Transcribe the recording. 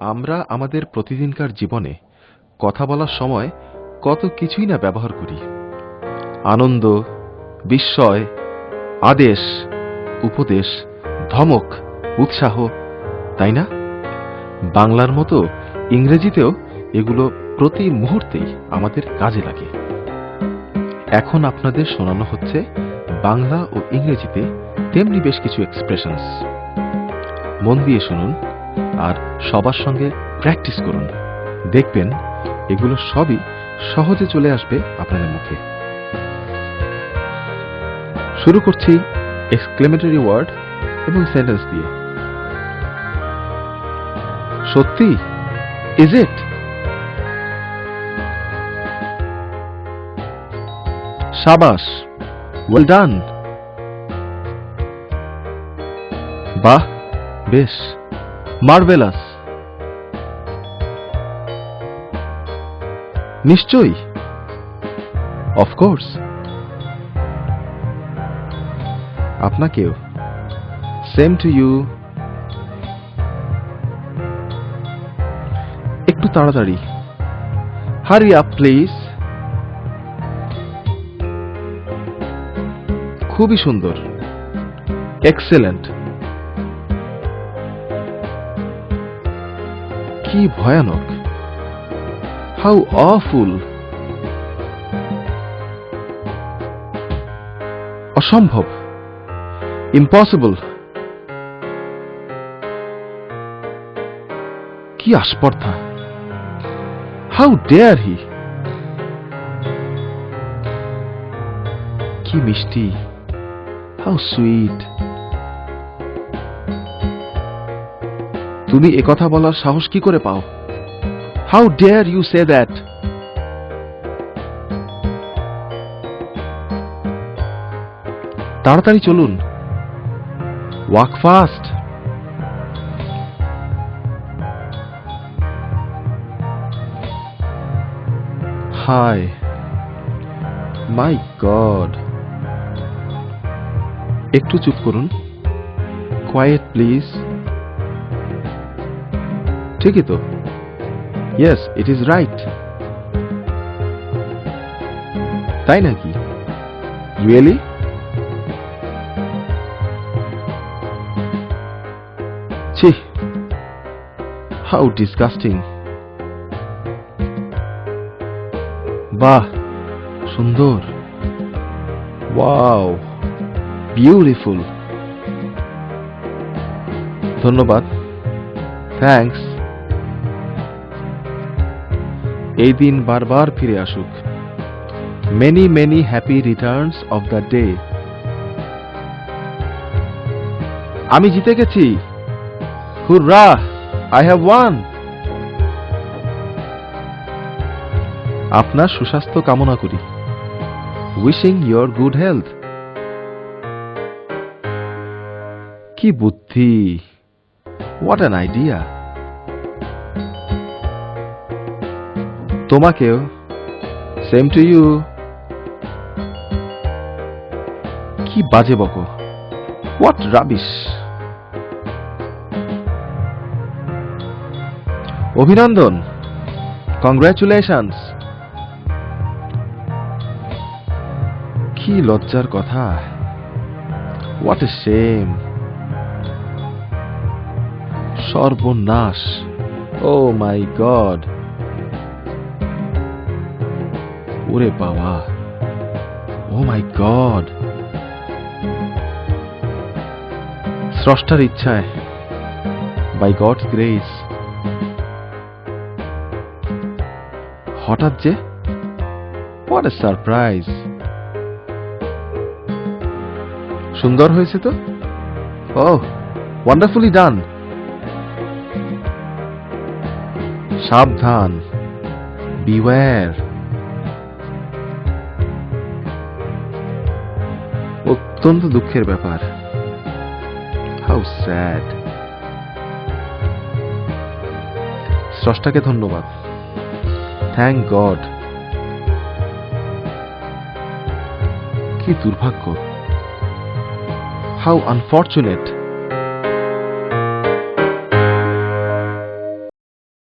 আমরা আমাদের প্রতিদিনকার জীবনে কথা বলার সময় কত কিছুই না ব্যবহার করি। আনন্দ, বিস্ময়, আদেশ, উপদেশ, ধমক, উৎসাহ, তাই না? বাংলার মতো ইংরেজিতেও এগুলো প্রতি মুহূর্তেই আমাদের কাজে লাগে। এখন আপনাদের শোনানো হচ্ছে বাংলা ও ইংরেজিতে তেমনি বেশ কিছু এক্সপ্রেশনস। মন দিয়ে শুনুন আর সবার সঙ্গে প্র্যাকটিস করুন। দেখবেন এগুলো সবই সহজে চলে আসবে আপনাদের মুখে। শুরু করছি এক্সক্লেমেটরি ওয়ার্ড এবং সেন্টেন্স দিয়ে। সত্যি? Is it? শাবাশ, ওয়েল ডান। বাহ, বেশ, মার্ভেলাস। নিশ্চয়ই, অফকোর্স। আপনাকেও, সেম টু ইউ। একটু তাড়াতাড়ি, হারি আপ প্লিজ। খুবই সুন্দর, এক্সেলেন্ট। কি ভয়ানক, হাউ অফুল। অসম্ভব, ইম্পসিবল। কি আস্পর্ধা, হাউ ডেয়ার হি। কি মিষ্টি, হাউ সুইট। তুমি একথা বলার সাহস কি করে পাও? How dare you say that. তাড়াতাড়ি চলুন, walk fast. Hi, my god. একটু চুপ করুন, কোয়েট প্লিজ। ঠিকই তো, ইয়েস ইট ইজ রাইট। তাই নাকি? রিয়েলি? ছি, হাউ ডিসগাস্টিং। বাহ, সুন্দর, ওয়াও, বিউটিফুল। ধন্যবাদ, থ্যাঙ্কস। এই দিন বারবার ফিরে আসুক। Many many happy Returns of the day. আমি জিতে গেছি, হুররা, আই হ্যাভ ওয়ান। আপনার সুস্বাস্থ্য কামনা করি, উইশিং ইয়োর গুড হেলথ। কি বুদ্ধি, হোয়াট অ্যান আইডিয়া। তোমাকেও, সেম টু ইউ। কি বাজে বকো, হোয়াট রাবিশ। অভিনন্দন, কংগ্রাচুলেশনস। কি লজ্জার কথা, হোয়াট এ শেম। সর্বনাশ, ও মাই গড। ওরে বাবা, ও মাই গড। স্রষ্টার ইচ্ছায়, বাই গডস গ্রেস। হঠাৎ যে, হোয়াট এ সারপ্রাইজ। সুন্দর হয়েছে তো। ওহ, ওয়ান্ডারফুলি ডান। সাবধান, বিওয়্যার। অত্যন্ত দুঃখের ব্যাপার, হাউ স্যাড। স্রষ্টাকে ধন্যবাদ, থ্যাংক গড। কি দুর্ভাগ্য, হাউ আনফর্চুনেট।